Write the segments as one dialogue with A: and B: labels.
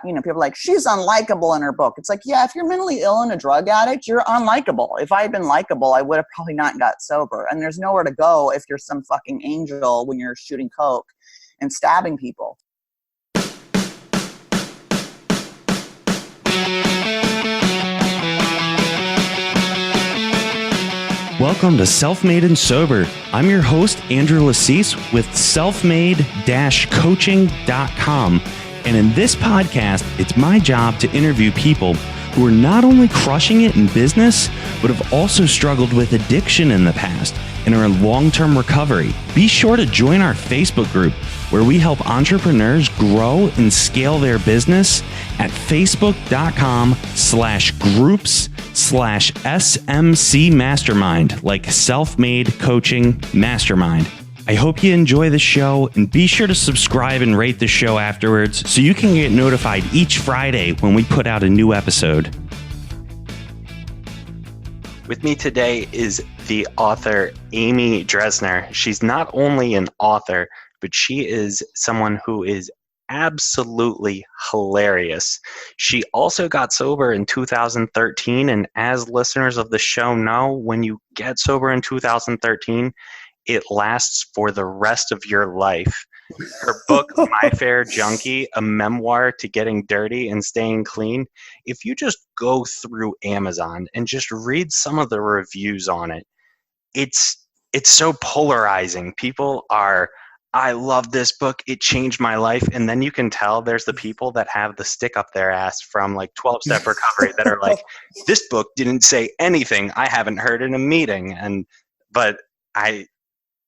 A: People are like, she's unlikable in her book. It's like, yeah, if you're mentally ill and a drug addict, you're unlikable. If I had been likable, I would have probably not got sober. And there's nowhere to go if you're some fucking angel when you're shooting coke and stabbing people.
B: Welcome to Self-Made and Sober. I'm your host, Andrew Lassise with selfmade-coaching.com. And in this podcast, it's my job to interview people who are not only crushing it in business, but have also struggled with addiction in the past and are in long-term recovery. Be sure to join our Facebook group where we help entrepreneurs grow and scale their business at facebook.com/groups/SMC Mastermind, like Self-Made Coaching Mastermind. I hope you enjoy the show, and be sure to subscribe and rate the show afterwards so you can get notified each Friday when we put out a new episode. With me today is the author Amy Dresner. She's not only an author, but she is someone who is absolutely hilarious. She also got sober in 2013, and as listeners of the show know, when you get sober in 2013, it lasts for the rest of your life. Her book, My Fair Junkie, a memoir to getting dirty and staying clean. If you just go through Amazon and just read some of the reviews on it, it's so polarizing. People are, I love this book, it changed my life. And then you can tell there's the people that have the stick up their ass from like 12-step recovery that are like, this book didn't say anything I haven't heard in a meeting.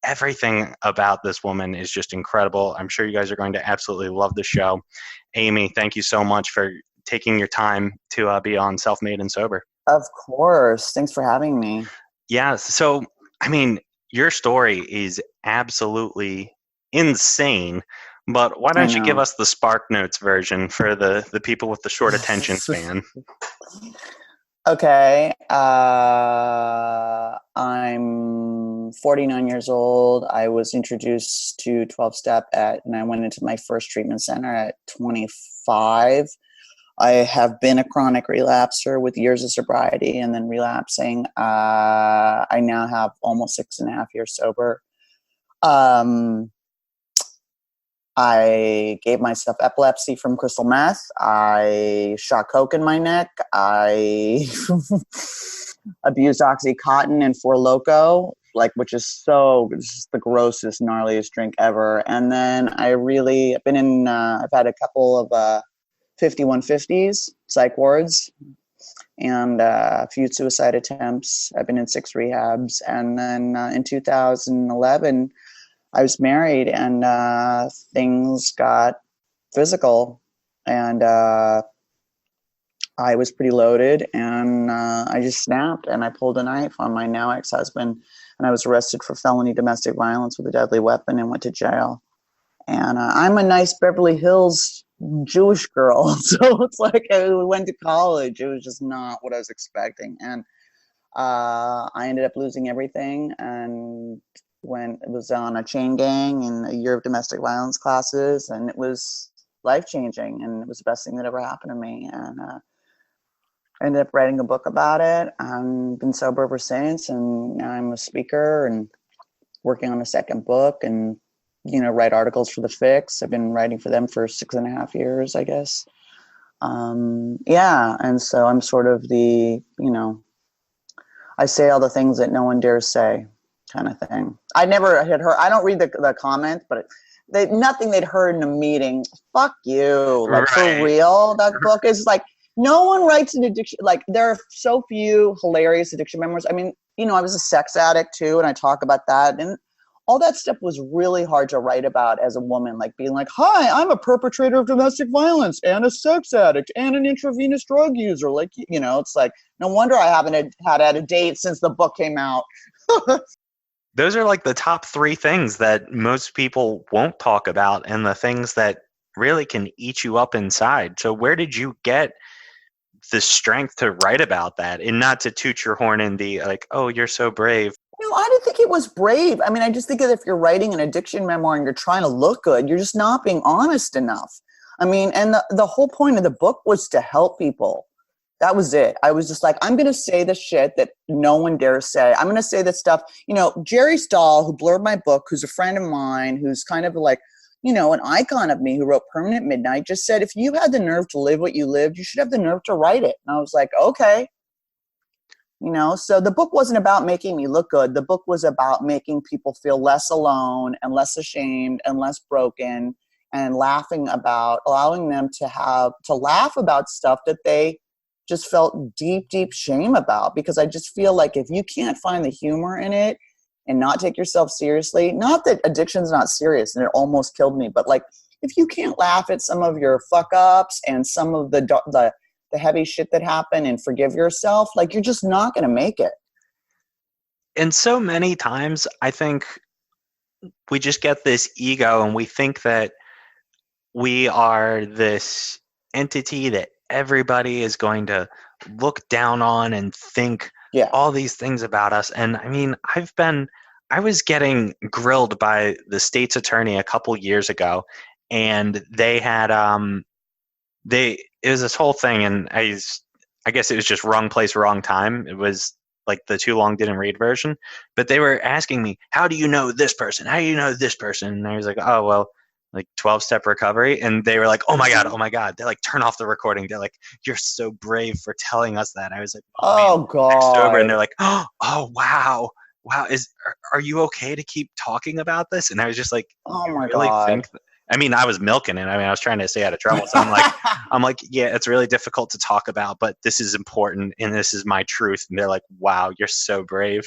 B: Everything about this woman is just incredible. I'm sure you guys are going to absolutely love the show. Amy, thank you so much for taking your time to be on Self-Made and Sober.
A: Of course. Thanks for having me.
B: Yeah. So, your story is absolutely insane, but why don't you give us the Spark Notes version for the people with the short attention span?
A: Okay. I'm 49 years old. I was introduced to 12-step and I went into my first treatment center at 25. I have been a chronic relapser with years of sobriety and then relapsing. I now have almost 6.5 years sober. I gave myself epilepsy from crystal meth. I shot coke in my neck. I abused Oxycontin and Four Loko, which is just the grossest, gnarliest drink ever. And then I've had a couple of 5150s, psych wards, and a few suicide attempts. I've been in 6 rehabs. And then in 2011, I was married and things got physical, and I was pretty loaded, and I just snapped and I pulled a knife on my now ex-husband, and I was arrested for felony domestic violence with a deadly weapon and went to jail. And I'm a nice Beverly Hills Jewish girl, so it's like I went to college. It was just not what I was expecting, and I ended up losing everything, and when it was on a chain gang and a year of domestic violence classes, and it was life-changing, and it was the best thing that ever happened to me. And I ended up writing a book about it. I've been sober ever since, and I'm a speaker and working on a second book, and write articles for The Fix. I've been writing for them for 6.5 years, I guess. And so I'm sort of the, I say all the things that no one dares say, kind of thing. I never had heard, I don't read the comments, but nothing they'd heard in a meeting. Fuck you. Like, right. For real, that book is like, no one writes an addiction. Like, there are so few hilarious addiction memoirs. I was a sex addict too, and I talk about that. And all that stuff was really hard to write about as a woman, like being like, hi, I'm a perpetrator of domestic violence and a sex addict and an intravenous drug user. Like, it's like, no wonder I haven't had a date since the book came out.
B: Those are like the top 3 things that most people won't talk about, and the things that really can eat you up inside. So where did you get the strength to write about that, and not to toot your horn and be like, oh, you're so brave?
A: I didn't think it was brave. I just think that if you're writing an addiction memoir and you're trying to look good, you're just not being honest enough. I mean, and the whole point of the book was to help people. That was it. I was just like, I'm going to say the shit that no one dares say. I'm going to say the stuff, Jerry Stahl, who blurred my book, who's a friend of mine, who's kind of like, an icon of me, who wrote Permanent Midnight, just said, if you had the nerve to live what you lived, you should have the nerve to write it. And I was like, okay. So the book wasn't about making me look good. The book was about making people feel less alone and less ashamed and less broken, and allowing them to laugh about stuff that they just felt deep, deep shame about. Because I just feel like if you can't find the humor in it and not take yourself seriously, not that addiction's not serious and it almost killed me, but like, if you can't laugh at some of your fuck ups and some of the heavy shit that happened and forgive yourself, like, you're just not going to make it.
B: And so many times I think we just get this ego and we think that we are this entity that everybody is going to look down on and think all these things about us. And I mean, I was getting grilled by the state's attorney a couple years ago, and they had, it was this whole thing, and I guess it was just wrong place, wrong time. It was like the too long didn't read version. But they were asking me, how do you know this person? How do you know this person? And I was like, oh, well, like 12-step recovery. And they were like, oh my God. They're like, turn off the recording. They're like, you're so brave for telling us that. I was like,
A: oh God.
B: Sober. And they're like, oh, wow. Are you okay to keep talking about this? And I was just like,
A: oh my God.
B: I mean, I was milking it. I mean, I was trying to stay out of trouble. So I'm like, yeah, it's really difficult to talk about, but this is important and this is my truth. And they're like, wow, you're so brave.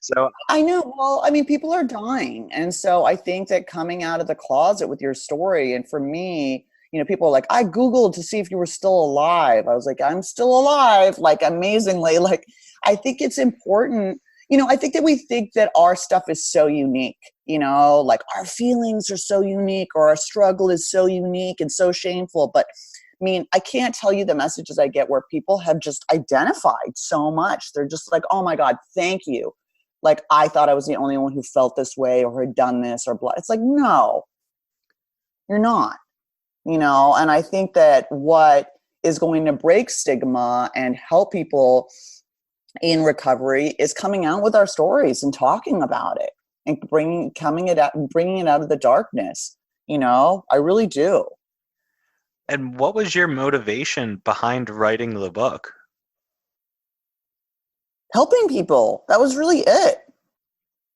B: So
A: I know. Well, I mean, people are dying. And so I think that coming out of the closet with your story, and for me, people are like, I Googled to see if you were still alive. I was like, I'm still alive, like, amazingly. Like, I think it's important. I think that we think that our stuff is so unique, like our feelings are so unique, or our struggle is so unique and so shameful. But I mean, I can't tell you the messages I get where people have just identified so much. They're just like, oh my God, thank you. Like, I thought I was the only one who felt this way or had done this or blah. It's like, no, you're not, and I think that what is going to break stigma and help people in recovery is coming out with our stories and talking about it and bringing it out of the darkness. I really do.
B: And what was your motivation behind writing the book?
A: Helping people. That was really it.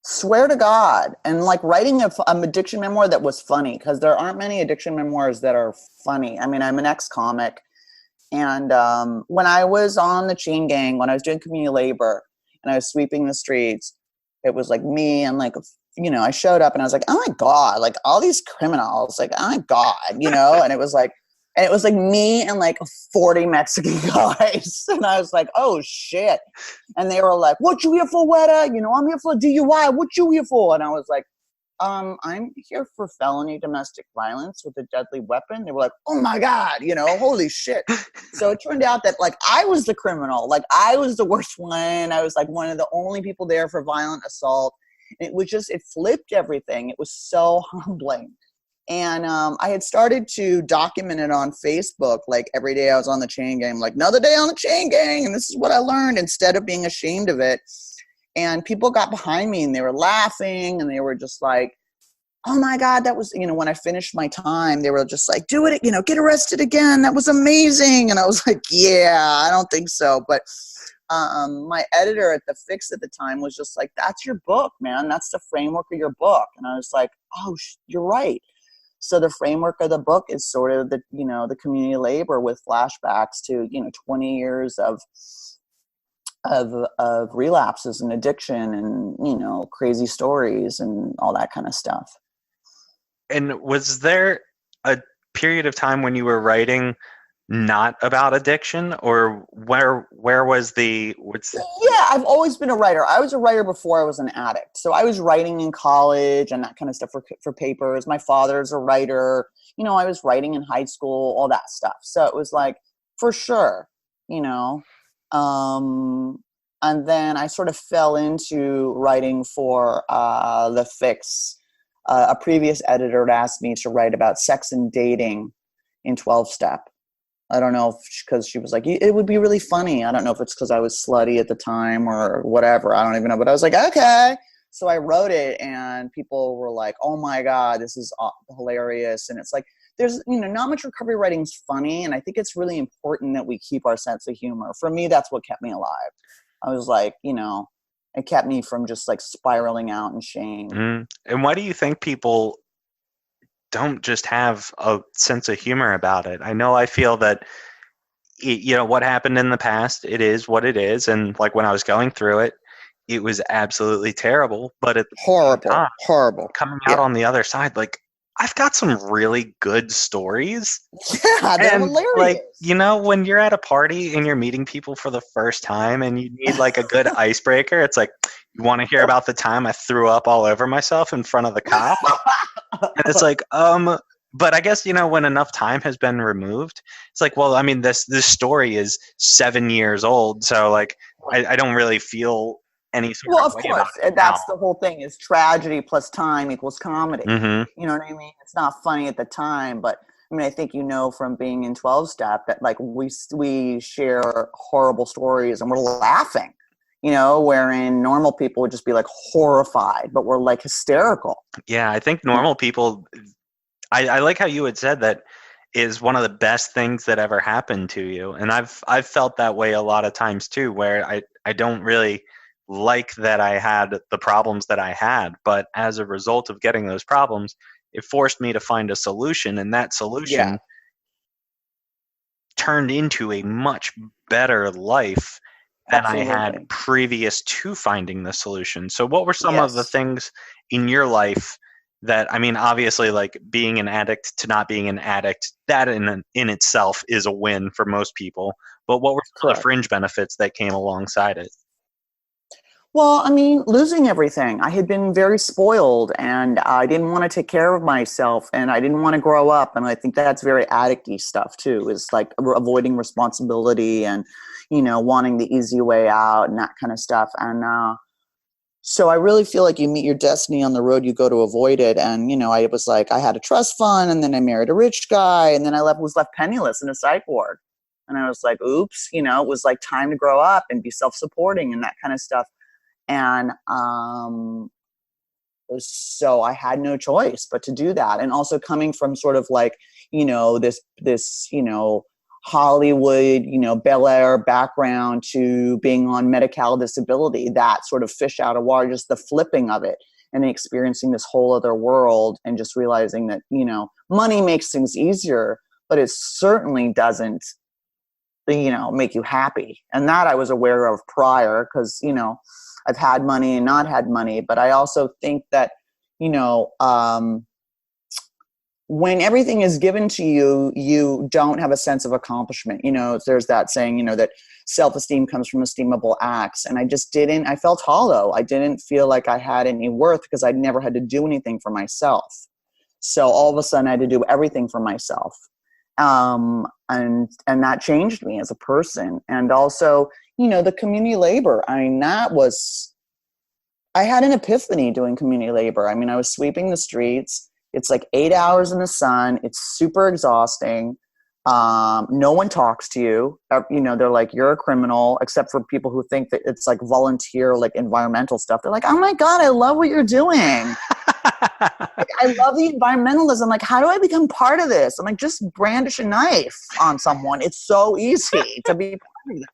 A: Swear to God. And like writing an addiction memoir that was funny, because there aren't many addiction memoirs that are funny. I mean, I'm an ex-comic. And when I was on the chain gang, when I was doing community labor and I was sweeping the streets, it was like me and like, I showed up and I was like, oh my God, like all these criminals, like, oh my God, and it was like me and like 40 Mexican guys. And I was like, oh shit. And they were like, what you here for, Weta? I'm here for DUI. What you here for? And I was like, I'm here for felony domestic violence with a deadly weapon. They were like, oh my God, holy shit. So it turned out that like I was the criminal, like I was the worst one. I was like one of the only people there for violent assault. And it flipped everything. It was so humbling. And I had started to document it on Facebook. Like every day I was on the chain gang, like another day on the chain gang. And this is what I learned, instead of being ashamed of it. And people got behind me and they were laughing and they were just like, oh my God, that was, when I finished my time, they were just like, do it, get arrested again. That was amazing. And I was like, yeah, I don't think so. But my editor at The Fix at the time was just like, that's your book, man. That's the framework of your book. And I was like, oh, you're right. So the framework of the book is sort of the, the community labor with flashbacks to, 20 years of relapses and addiction and, crazy stories and all that kind of stuff.
B: And was there a period of time when you were writing not about addiction, or where was
A: Yeah, I've always been a writer. I was a writer before I was an addict. So I was writing in college and that kind of stuff for papers. My father's a writer. I was writing in high school, all that stuff. So it was like, for sure, and then I sort of fell into writing for The Fix a previous editor had asked me to write about sex and dating in 12-step. I don't know if because she was like, it would be really funny. I don't know if it's because I was slutty at the time or whatever. I don't even know. But I was like, okay. So I wrote it, and people were like, oh my God, this is hilarious. And it's like, there's, not much recovery writing is funny. And I think it's really important that we keep our sense of humor. For me, that's what kept me alive. I was like, it kept me from just like spiraling out in shame.
B: And why do you think people don't just have a sense of humor about it? I feel that, what happened in the past, it is what it is. And like when I was going through it, it was absolutely terrible. But at the
A: horrible.
B: Coming out on the other side, like, I've got some really good stories.
A: Yeah, they're hilarious.
B: Like, when you're at a party and you're meeting people for the first time and you need like a good icebreaker, it's like, you want to hear about the time I threw up all over myself in front of the cop? And it's like, but I guess, when enough time has been removed, it's like, well, I mean, this story is 7 years old. So like, I don't really feel any sort of way about it.
A: And that's the whole thing, is tragedy plus time equals comedy.
B: Mm-hmm.
A: You know what I mean? It's not funny at the time, but I mean, I think from being in 12-step that like we share horrible stories and we're laughing, wherein normal people would just be like horrified, but we're like hysterical.
B: Yeah, I think normal people, I like how you had said that is one of the best things that ever happened to you. And I've felt that way a lot of times too, where I don't really like that I had the problems that I had, but as a result of getting those problems, it forced me to find a solution, and that solution turned into a much better life than I had previous to finding the solution. So what were some of the things in your life that, I mean, obviously, like being an addict to not being an addict, that in itself is a win for most people, but what were some of the fringe benefits that came alongside it?
A: Well, I mean, losing everything. I had been very spoiled, and I didn't want to take care of myself, and I didn't want to grow up. And I think that's very addict-y stuff too, is like avoiding responsibility and, wanting the easy way out and that kind of stuff. And so I really feel like you meet your destiny on the road you go to avoid it. And, I was like, I had a trust fund, and then I married a rich guy, and then I was left penniless in a psych ward. And I was like, oops, it was like time to grow up and be self-supporting and that kind of stuff. And so I had no choice but to do that. And also coming from sort of like, this Hollywood, Bel Air background to being on Medi-Cal disability, that sort of fish out of water, just the flipping of it and experiencing this whole other world and just realizing that, money makes things easier, but it certainly doesn't, make you happy. And that I was aware of prior because, I've had money and not had money, but I also think that, when everything is given to you, you don't have a sense of accomplishment. There's that saying, that self-esteem comes from esteemable acts. And I felt hollow. I didn't feel like I had any worth because I'd never had to do anything for myself. So all of a sudden I had to do everything for myself. And that changed me as a person. And also, the community labor. I mean, I had an epiphany doing community labor. I mean, I was sweeping the streets. It's like 8 hours in the sun. It's super exhausting. No one talks to you. They're like, you're a criminal, except for people who think that it's like volunteer, like environmental stuff. They're like, oh my God, I love what you're doing. Like, I love the environmentalism. Like, how do I become part of this? I'm like, just brandish a knife on someone. It's so easy to be part of this.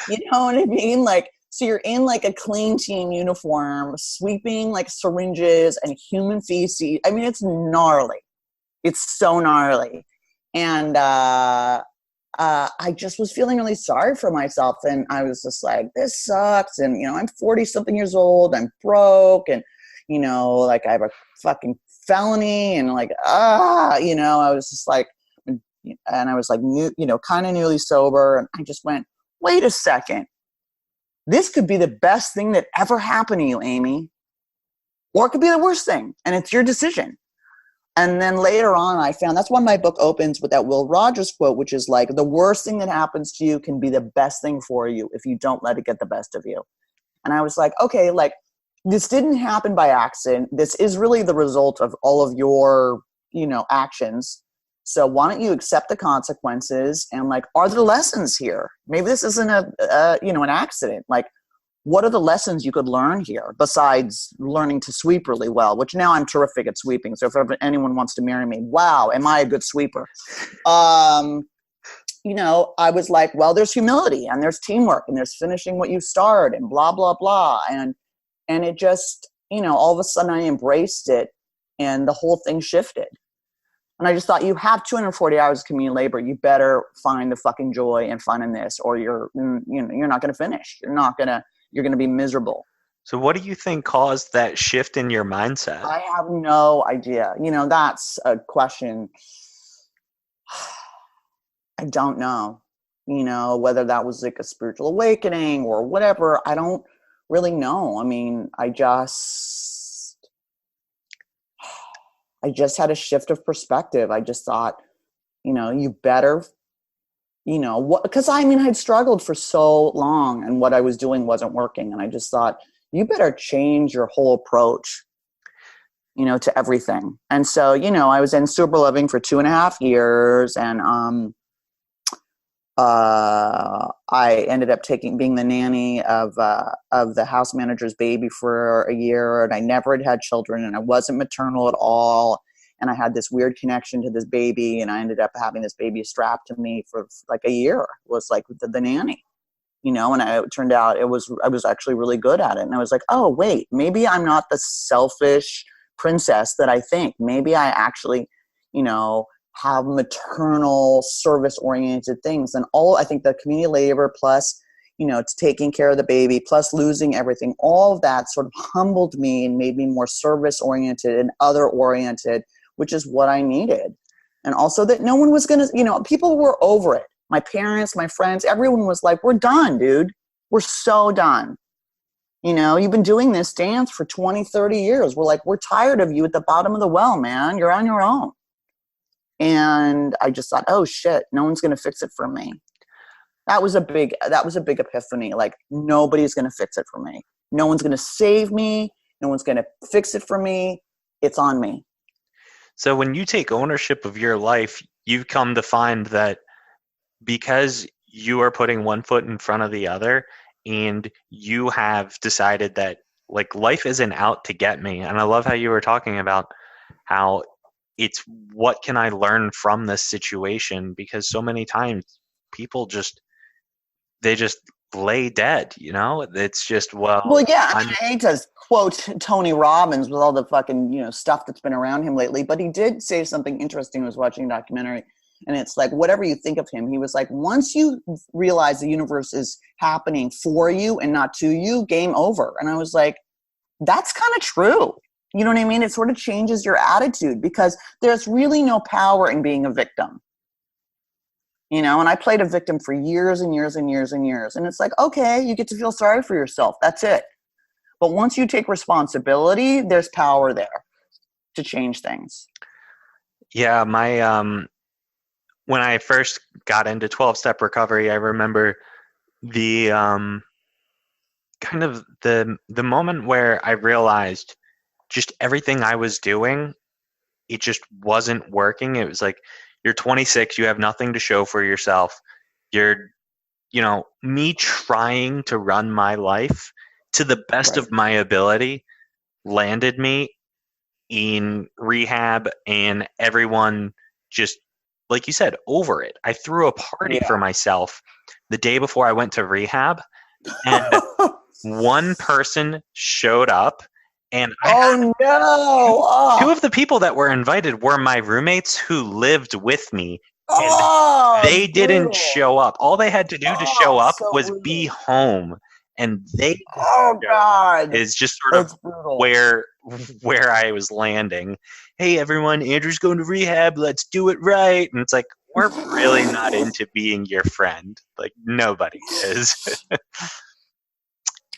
A: You know what I mean? Like, so you're in like a clean team uniform, sweeping like syringes and human feces. I mean, it's gnarly. It's so gnarly. And I just was feeling really sorry for myself. And I was just like, this sucks. And, I'm 40 something years old. I'm broke. And, like I have a fucking felony and like, I was just like, and I was like, kind of newly sober. And I just went, wait a second. This could be the best thing that ever happened to you, Amy. Or it could be the worst thing. And it's your decision. And then later on, I found, that's why my book opens with that Will Rogers quote, which is like, the worst thing that happens to you can be the best thing for you if you don't let it get the best of you. And I was like, okay, like, this didn't happen by accident. This is really the result of all of your, actions. So why don't you accept the consequences and like, are there lessons here? Maybe this isn't an accident. Like, what are the lessons you could learn here besides learning to sweep really well, which now I'm terrific at sweeping. So if ever anyone wants to marry me, wow, am I a good sweeper? I was like, well, there's humility and there's teamwork and there's finishing what you start and blah, blah, blah. And it just, all of a sudden I embraced it and the whole thing shifted. And I just thought, you have 240 hours of community labor. You better find the fucking joy and fun in this, or you're not going to finish. You're going to be miserable.
B: So what do you think caused that shift in your mindset?
A: I have no idea. That's a question. I don't know, whether that was like a spiritual awakening or whatever. I don't really know. I mean, I just had a shift of perspective. I just thought, you better, because I'd struggled for so long and what I was doing wasn't working. And I just thought, you better change your whole approach, to everything. And so, I was in sober living for 2.5 years, and I ended up being the nanny of the house manager's baby for a year, and I never had children, and I wasn't maternal at all. And I had this weird connection to this baby, and I ended up having this baby strapped to me for like a year. It was like the nanny, and it turned out I was actually really good at it. And I was like, oh wait, maybe I'm not the selfish princess that I think. Maybe I actually, have maternal service-oriented things. And I think the community labor plus, it's taking care of the baby plus losing everything, all of that sort of humbled me and made me more service-oriented and other-oriented, which is what I needed. And also that no one was going to, people were over it. My parents, my friends, everyone was like, we're done, dude. We're so done. You've been doing this dance for 20, 30 years. We're tired of you at the bottom of the well, man. You're on your own. And I just thought, oh shit, no one's going to fix it for me. That was a big epiphany. Like, nobody's going to fix it for me. No one's going to save me. No one's going to fix it for me. It's on me.
B: So when you take ownership of your life, you come to find that because you are putting one foot in front of the other, and you have decided that like life isn't out to get me. And I love how you were talking about how it's what can I learn from this situation, because so many times people just lay dead, it's just,
A: well, yeah. I hate to quote Tony Robbins with all the fucking, stuff that's been around him lately, but he did say something interesting. I was watching a documentary, and it's like, whatever you think of him, he was like, once you realize the universe is happening for you and not to you, game over. And I was like, that's kind of true. You know what I mean? It sort of changes your attitude, because there's really no power in being a victim. And I played a victim for years and years and years and years. And it's like, okay, you get to feel sorry for yourself. That's it. But once you take responsibility, there's power there to change things.
B: Yeah, when I first got into 12-step recovery, I remember the kind of the moment where I realized just everything I was doing, it just wasn't working. It was like, you're 26, you have nothing to show for yourself. You're, me trying to run my life to the best of my ability landed me in rehab, and everyone just, like you said, over it. I threw a party for myself the day before I went to rehab, and one person showed up, and two of the people that were invited were my roommates who lived with me, and they didn't show up. All they had to do to show up was be home, and they is just sort of where I was landing. Hey everyone, Andrew's going to rehab, let's do it right. And it's like, we're really not into being your friend. Like, nobody is.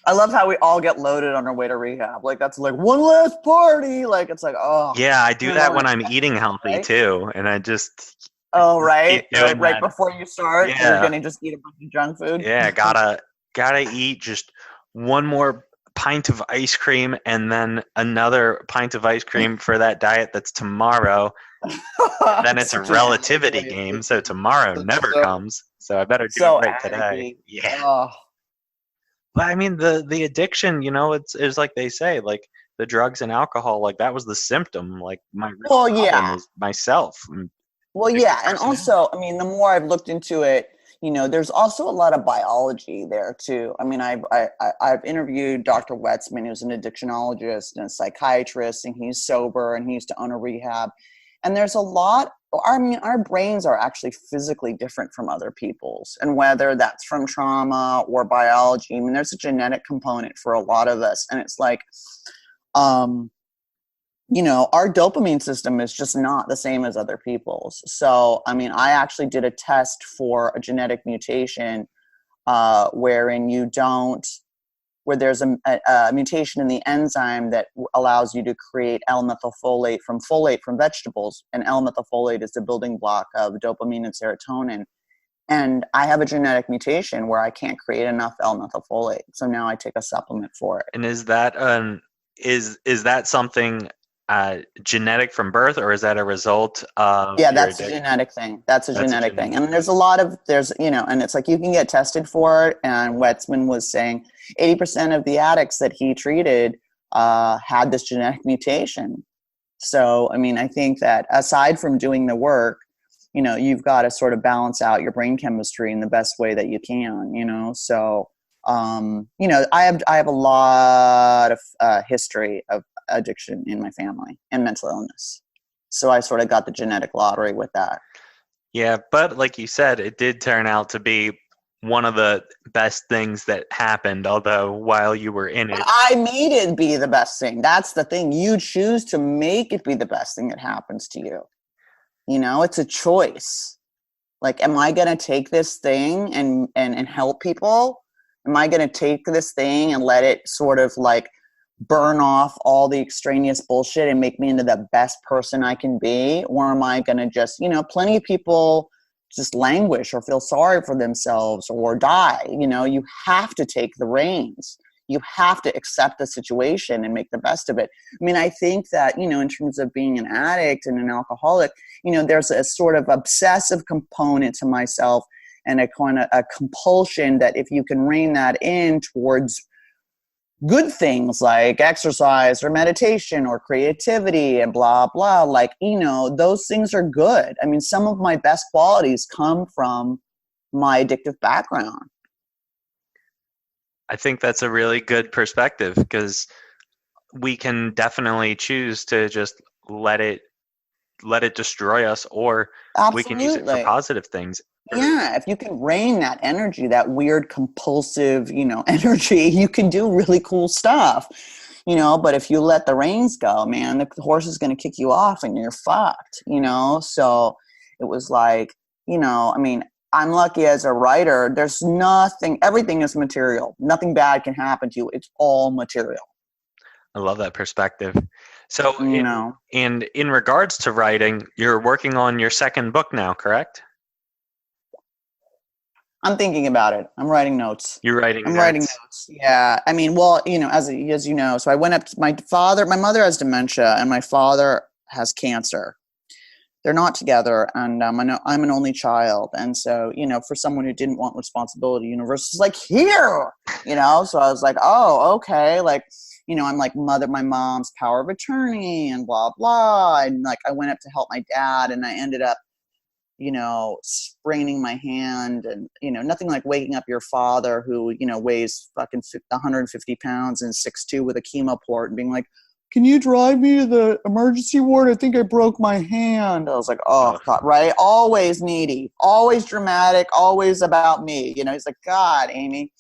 A: I love how we all get loaded on our way to rehab. Like, that's like one last party. Like, it's like, oh.
B: Yeah, I do that when I'm eating healthy too. And I just.
A: Oh, right. Right before you start, you're going to just eat a bunch of junk food.
B: Yeah, gotta eat just one more pint of ice cream and then another pint of ice cream for that diet that's tomorrow, then it's a
A: Such an addict
B: relativity
A: way of
B: game. So
A: thinking.
B: tomorrow never
A: So,
B: comes. So I better do it
A: so
B: right today.
A: addicty.
B: Yeah.
A: Oh,
B: But I mean, the addiction, it's like they say, like the drugs and alcohol, like that was the symptom. Like my real
A: well,
B: problem
A: yeah.
B: is myself. I'm
A: Well,
B: addicted
A: yeah, and
B: personality.
A: also, I mean, the more I've looked into it, there's also a lot of biology there too. I mean, I've interviewed Dr. Wetzman, who's an addictionologist and a psychiatrist, and he's sober and he used to own a rehab. And there's a lot. I mean, our brains are actually physically different from other people's, and whether that's from trauma or biology, I mean, there's a genetic component for a lot of us, and it's like, um, our dopamine system is just not the same as other people's. So, I mean, I actually did a test for a genetic mutation wherein where there's a mutation in the enzyme that allows you to create L-methylfolate from vegetables. And L-methylfolate is the building block of dopamine and serotonin. And I have a genetic mutation where I can't create enough L-methylfolate. So now I take a supplement for it.
B: And is that something genetic from birth, or is that a result of
A: Yeah,
B: your
A: that's a
B: addiction?
A: genetic thing. That's a
B: That's a
A: genetic thing.
B: genetic
A: And
B: thing.
A: and it's like you can get tested for it. And Wetzman was saying 80% of the addicts that he treated had this genetic mutation. So, I mean, I think that aside from doing the work, you've got to sort of balance out your brain chemistry in the best way that you can. So, I have a lot of history of addiction in my family and mental illness. So I sort of got the genetic lottery with that.
B: Yeah, but like you said, it did turn out to be one of the best things that happened, although while you were in
A: But
B: it.
A: I made it be the best thing. That's the thing. You choose to make it be the best thing that happens to you. It's a choice. Like, am I going to take this thing and help people? Am I going to take this thing and let it sort of like burn off all the extraneous bullshit and make me into the best person I can be? Or am I going to just, plenty of people just languish or feel sorry for themselves or die. You have to take the reins. You have to accept the situation and make the best of it. I mean, I think that, in terms of being an addict and an alcoholic, there's a sort of obsessive component to myself and a kind of a compulsion that if you can rein that in towards good things like exercise or meditation or creativity and blah, blah, like, those things are good. I mean, some of my best qualities come from my addictive background.
B: I think that's a really good perspective because we can definitely choose to just let it destroy us, or we can use it for
A: Absolutely.
B: positive things.
A: Yeah, if you can rein that energy, that weird compulsive, energy, you can do really cool stuff. But if you let the reins go, man, the horse is going to kick you off and you're fucked. So it was like, I mean, I'm lucky as a writer. There's nothing, everything is material. Nothing bad can happen to you. It's all material.
B: I love that perspective. So
A: You know,
B: in regards to writing, you're working on your second book now, correct?
A: I'm thinking about it. I'm writing notes.
B: You're writing
A: I'm writing
B: notes.
A: notes. Yeah. I mean, well, as you know, so I went up to my mother has dementia and my father has cancer. They're not together. And I know I'm an only child. And so, for someone who didn't want responsibility, universe is like, here, so I was like, oh, okay. Like, I'm like my mom's power of attorney and blah, blah. And like, I went up to help my dad and I ended up, spraining my hand and, nothing like waking up your father who, weighs fucking 150 pounds and 6'2" with a chemo port and being like, can you drive me to the emergency ward? I think I broke my hand. I was like, oh, God, right? Always needy, always dramatic, always about me. He's like, God, Amy.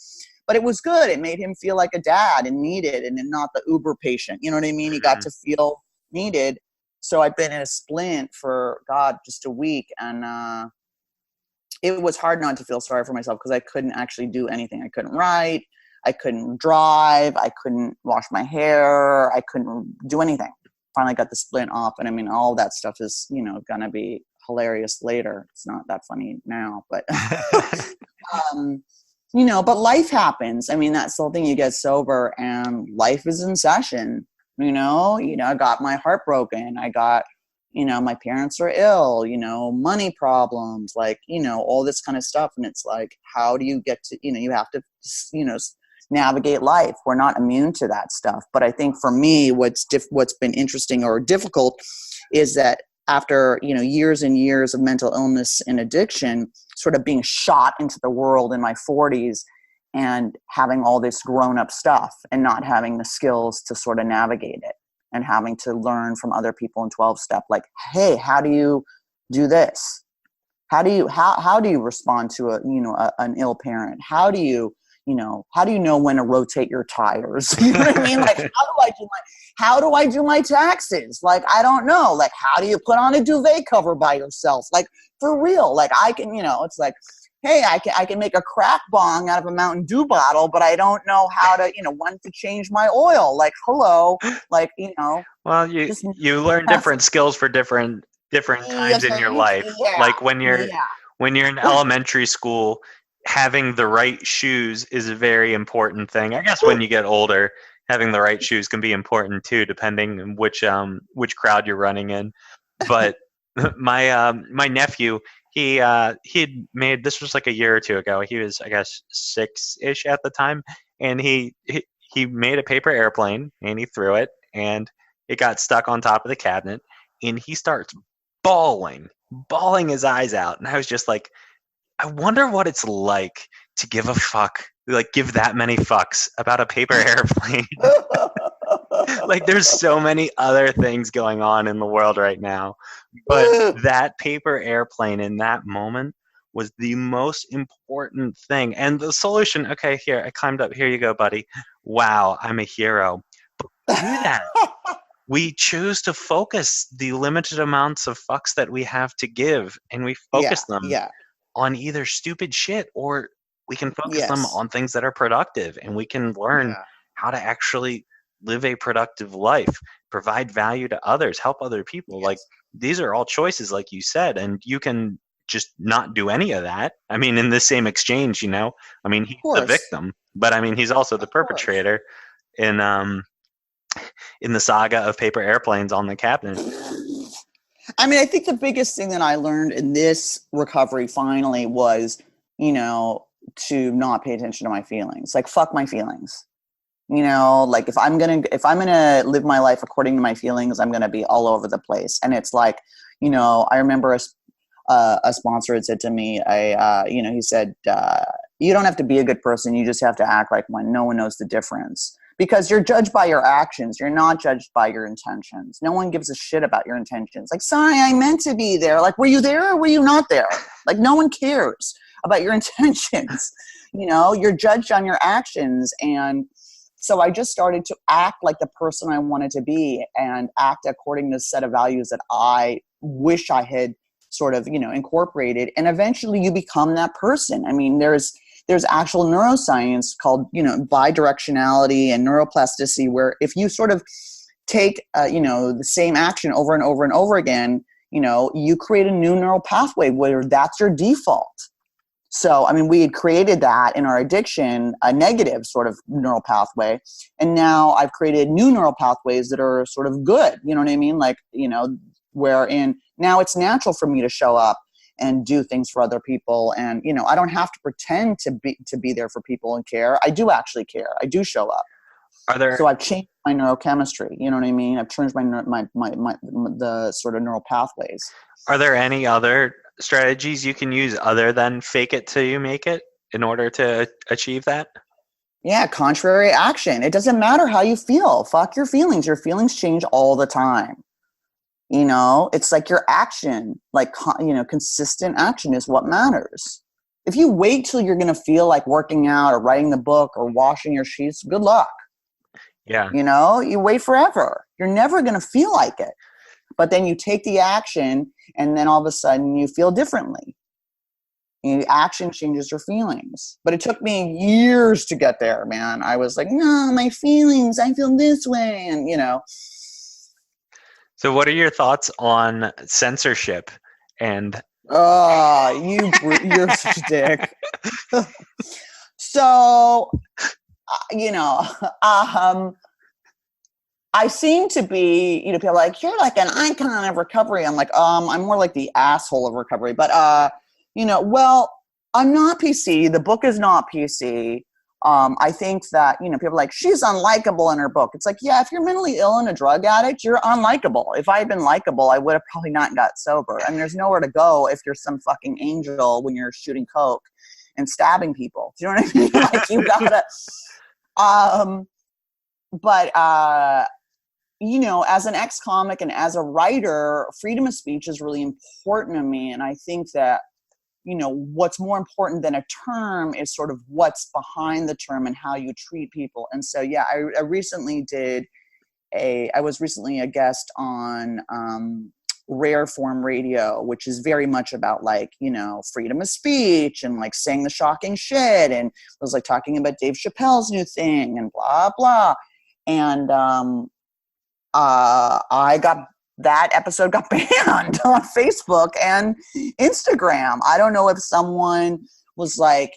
A: But it was good. It made him feel like a dad and needed and not the Uber patient. You know what I mean? He got to feel needed. So I've been in a splint for, God, just a week. And it was hard not to feel sorry for myself because I couldn't actually do anything. I couldn't write. I couldn't drive. I couldn't wash my hair. I couldn't do anything. Finally got the splint off. And I mean, all that stuff is, going to be hilarious later. It's not that funny now, but but life happens. I mean, that's the whole thing. You get sober and life is in session. I got my heart broken. I got, my parents are ill, money problems, like, all this kind of stuff. And it's like, how do you get to, you have to, navigate life. We're not immune to that stuff. But I think for me, what's been interesting or difficult is that after, years and years of mental illness and addiction, sort of being shot into the world in my 40s and having all this grown up stuff and not having the skills to sort of navigate it and having to learn from other people in 12-step, like, hey, how do you do this? How do you respond to an ill parent? How do you know when to rotate your tires? You know what I mean? Like, how do I do my taxes? Like, I don't know. Like, how do you put on a duvet cover by yourself? Like, for real. Like, I can, it's like, hey, I can make a crack bong out of a Mountain Dew bottle, but I don't know how to, when to change my oil. Like, hello, like,
B: Well, you learn different skills for different times in your life.
A: Yeah,
B: like when you're in elementary school, having the right shoes is a very important thing. I guess when you get older, having the right shoes can be important too, depending on which crowd you're running in. But my nephew, he'd made, this was like a year or two ago. He was, I guess, 6-ish at the time, and he made a paper airplane and he threw it, and it got stuck on top of the cabinet, and he starts bawling his eyes out, and I was just like, I wonder what it's like to give a fuck, like give that many fucks about a paper airplane. Like, there's so many other things going on in the world right now, but that paper airplane in that moment was the most important thing. And the solution, okay, here, I climbed up, here you go, buddy. Wow, I'm a hero. But do that. We choose to focus the limited amounts of fucks that we have to give, and we focus them on either stupid shit, or we can focus them on things that are productive, and we can learn how to actually live a productive life, provide value to others, help other people. Like, these are all choices, like you said, and you can just not do any of that. I mean, in this same exchange, I mean, he's the victim, but I mean, he's also the perpetrator in the saga of paper airplanes on the cabinet.
A: I mean, I think the biggest thing that I learned in this recovery finally was, to not pay attention to my feelings. Like, fuck my feelings. Like, if I'm gonna live my life according to my feelings, I'm gonna be all over the place. And it's like, I remember a sponsor had said to me, he said, you don't have to be a good person. You just have to act like one. No one knows the difference. Because you're judged by your actions. You're not judged by your intentions. No one gives a shit about your intentions. Like, sorry, I meant to be there. Like, were you there or were you not there? Like, no one cares about your intentions. You're judged on your actions. And so I just started to act like the person I wanted to be and act according to the set of values that I wish I had sort of, incorporated. And eventually you become that person. I mean, there's actual neuroscience called, bidirectionality and neuroplasticity, where if you sort of take, the same action over and over and over again, you create a new neural pathway where that's your default. So, I mean, we had created that in our addiction, a negative sort of neural pathway. And now I've created new neural pathways that are sort of good. You know what I mean? Like, wherein now it's natural for me to show up and do things for other people. And, I don't have to pretend to be there for people and care. I do actually care. I do show up. So I've changed my neurochemistry. You know what I mean? I've changed my the sort of neural pathways.
B: Are there any other strategies you can use other than fake it till you make it in order to achieve that?
A: Yeah, contrary action. It doesn't matter how you feel. Fuck your feelings. Your feelings change all the time. It's like your action, like, consistent action is what matters. If you wait till you're going to feel like working out or writing the book or washing your sheets, good luck.
B: Yeah.
A: You wait forever. You're never going to feel like it. But then you take the action and then all of a sudden you feel differently. Action changes your feelings. But it took me years to get there, man. I was like, no, my feelings, I feel this way. And,
B: So what are your thoughts on censorship? And
A: you're such a dick. So, I seem to be, people are like, you're like an icon of recovery. I'm like, I'm more like the asshole of recovery. But, well, I'm not PC. The book is not PC. I think that, people are like, she's unlikable in her book. It's like, yeah, if you're mentally ill and a drug addict, you're unlikable. If I had been likable, I would have probably not got sober. And there's nowhere to go if you're some fucking angel when you're shooting coke and stabbing people. Do you know what I mean? Like, you gotta, but, as an ex-comic and as a writer, freedom of speech is really important to me. And I think that, what's more important than a term is sort of what's behind the term and how you treat people. And so, yeah, I recently I was recently a guest on Rare Form Radio, which is very much about like, freedom of speech and like saying the shocking shit. And I was like talking about Dave Chappelle's new thing and blah, blah. And that episode got banned on Facebook and Instagram. I don't know if someone was like,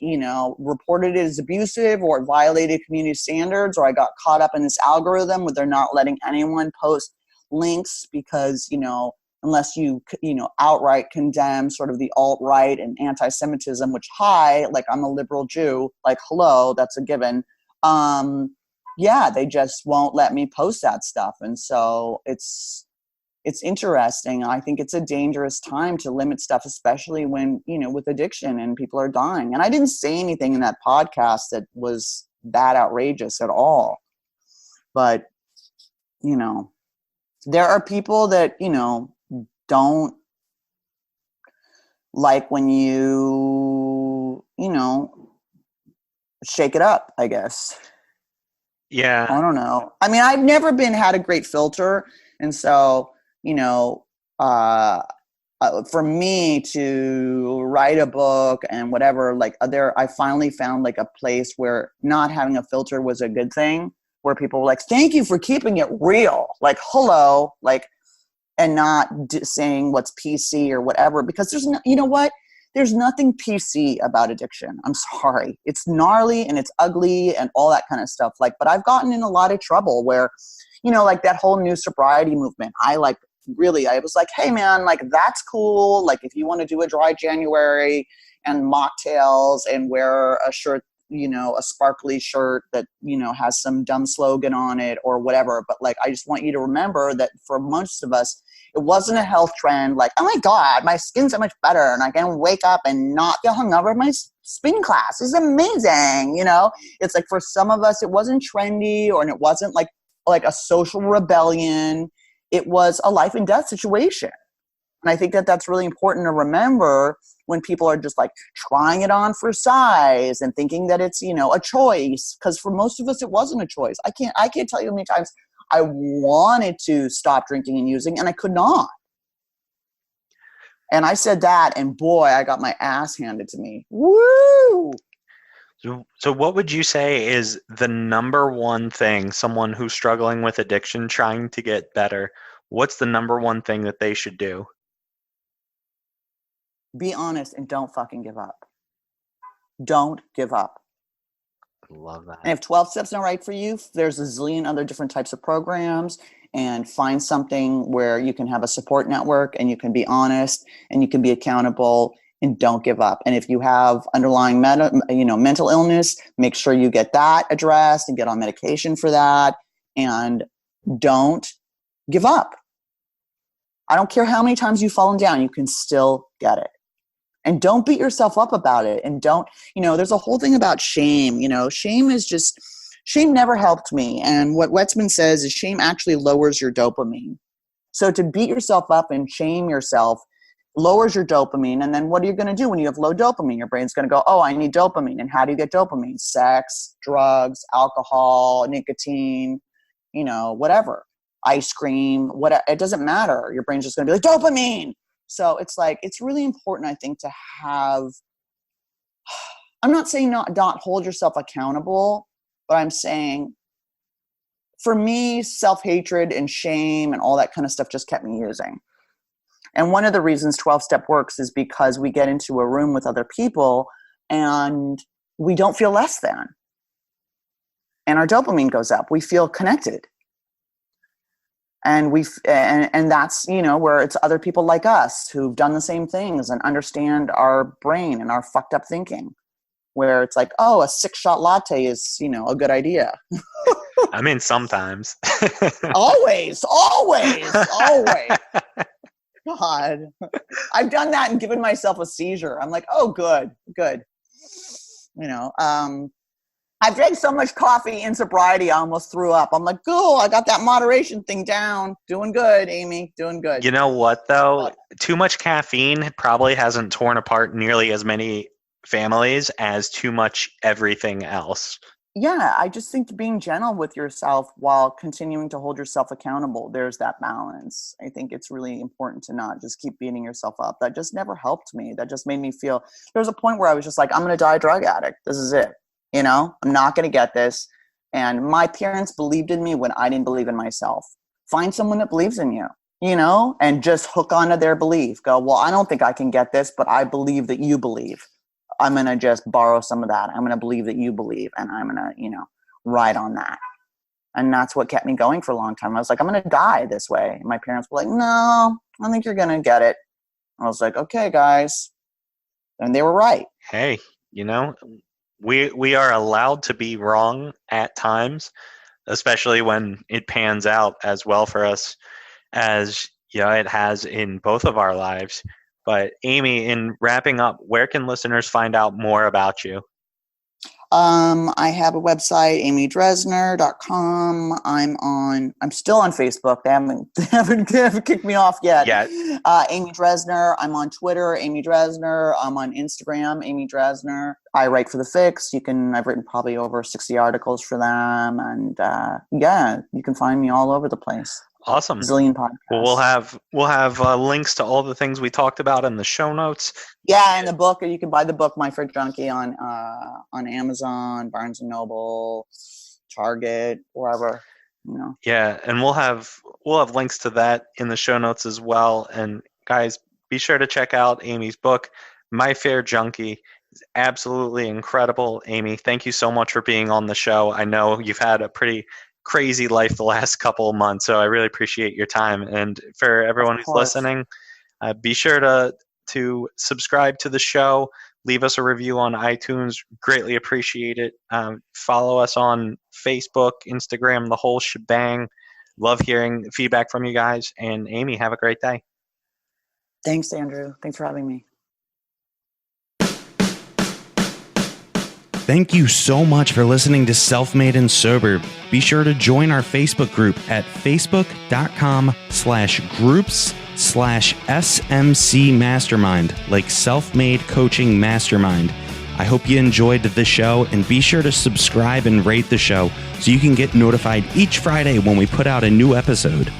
A: reported it as abusive or it violated community standards, or I got caught up in this algorithm where they're not letting anyone post links because, unless you outright condemn sort of the alt-right and anti-Semitism, which, hi, like I'm a liberal Jew, like, hello, that's a given. Yeah, they just won't let me post that stuff. And so it's interesting. I think it's a dangerous time to limit stuff, especially when, with addiction and people are dying. And I didn't say anything in that podcast that was that outrageous at all. But, there are people that, don't like when you, shake it up, I guess.
B: Yeah.
A: I don't know. I mean, I've never had a great filter. And so, for me to write a book and whatever, like I finally found like a place where not having a filter was a good thing, where people were like, thank you for keeping it real. Like, hello, like, and not saying what's PC or whatever, because there's no, you know what? There's nothing PC about addiction. I'm sorry. It's gnarly and it's ugly and all that kind of stuff. Like, but I've gotten in a lot of trouble where, like that whole new sobriety movement, I was like, hey man, like that's cool. Like if you want to do a dry January and mocktails and wear a shirt, a sparkly shirt that, has some dumb slogan on it or whatever. But like, I just want you to remember that for most of us, it wasn't a health trend. Like, oh my God, my skin's so much better and I can wake up and not get hungover at my spin class. It's amazing. It's like for some of us, it wasn't trendy and it wasn't like a social rebellion. It was a life and death situation. And I think that that's really important to remember when people are just like trying it on for size and thinking that it's, a choice. Because for most of us, it wasn't a choice. I can't tell you how many times I wanted to stop drinking and using, and I could not. And I said that, and boy, I got my ass handed to me. Woo!
B: So what would you say is the number one thing someone who's struggling with addiction, trying to get better, what's the number one thing that they should do?
A: Be honest and don't fucking give up. Don't give up.
B: I love that.
A: And if 12 steps not right for you, there's a zillion other different types of programs, and find something where you can have a support network and you can be honest and you can be accountable, and don't give up. And if you have underlying mental illness, make sure you get that addressed and get on medication for that, and don't give up. I don't care how many times you've fallen down, you can still get it. And don't beat yourself up about it. And don't, there's a whole thing about shame. Shame never helped me. And what Wetzman says is shame actually lowers your dopamine. So to beat yourself up and shame yourself lowers your dopamine. And then what are you going to do when you have low dopamine? Your brain's going to go, oh, I need dopamine. And how do you get dopamine? Sex, drugs, alcohol, nicotine, whatever. Ice cream, it doesn't matter. Your brain's just going to be like, dopamine. So it's like, it's really important, I think, to have, I'm not saying not hold yourself accountable, but I'm saying for me, self-hatred and shame and all that kind of stuff just kept me using. And one of the reasons 12-step works is because we get into a room with other people and we don't feel less than. And our dopamine goes up. We feel connected. And and that's, where it's other people like us who've done the same things and understand our brain and our fucked up thinking, where it's like, oh, a 6-shot latte is, a good idea.
B: I mean, sometimes.
A: always. God, I've done that and given myself a seizure. I'm like, oh, good. I've drank so much coffee in sobriety, I almost threw up. I'm like, cool, I got that moderation thing down. Doing good, Amy, doing good.
B: You know what, though? Too much caffeine probably hasn't torn apart nearly as many families as too much everything else.
A: Yeah, I just think being gentle with yourself while continuing to hold yourself accountable, there's that balance. I think it's really important to not just keep beating yourself up. That just never helped me. That just made me feel, there was a point where I was just like, I'm going to die a drug addict. This is it. I'm not going to get this. And my parents believed in me when I didn't believe in myself. Find someone that believes in you, and just hook onto their belief. Go, well, I don't think I can get this, but I believe that you believe. I'm going to just borrow some of that. I'm going to believe that you believe, and I'm going to, ride on that. And that's what kept me going for a long time. I was like, I'm going to die this way. And my parents were like, no, I think you're going to get it. I was like, okay, guys. And they were right.
B: Hey, we are allowed to be wrong at times, especially when it pans out as well for us as it has in both of our lives. But Amy, in wrapping up, where can listeners find out more about you?
A: I have a website, amydresner.com. I'm still on Facebook. They haven't kicked me off yet. Amy Dresner. I'm on Twitter, Amy Dresner. I'm on Instagram, Amy Dresner. I write for The Fix. I've written probably over 60 articles for them. And you can find me all over the place.
B: Awesome.
A: Zillion podcasts.
B: Well, we'll have links to all the things we talked about in the show notes.
A: Yeah, and the book. You can buy the book My Fridge Junkie on Amazon, Barnes and Noble, Target, wherever.
B: Yeah, and we'll have links to that in the show notes as well. And guys, be sure to check out Amy's book, My Fair Junkie. It's absolutely incredible. Amy, thank you so much for being on the show. I know you've had a pretty crazy life the last couple of months, so I really appreciate your time. And for everyone who's listening, be sure to subscribe to the show, leave us a review on iTunes, greatly appreciate it. Follow us on Facebook, Instagram, the whole shebang. Love hearing feedback from you guys. And Amy, have a great day.
A: Thanks, Andrew. Thanks for having me.
C: Thank you so much for listening to Self-Made and Sober. Be sure to join our Facebook group at facebook.com/groups/SMC Mastermind, like Self-Made Coaching Mastermind. I hope you enjoyed the show, and be sure to subscribe and rate the show so you can get notified each Friday when we put out a new episode.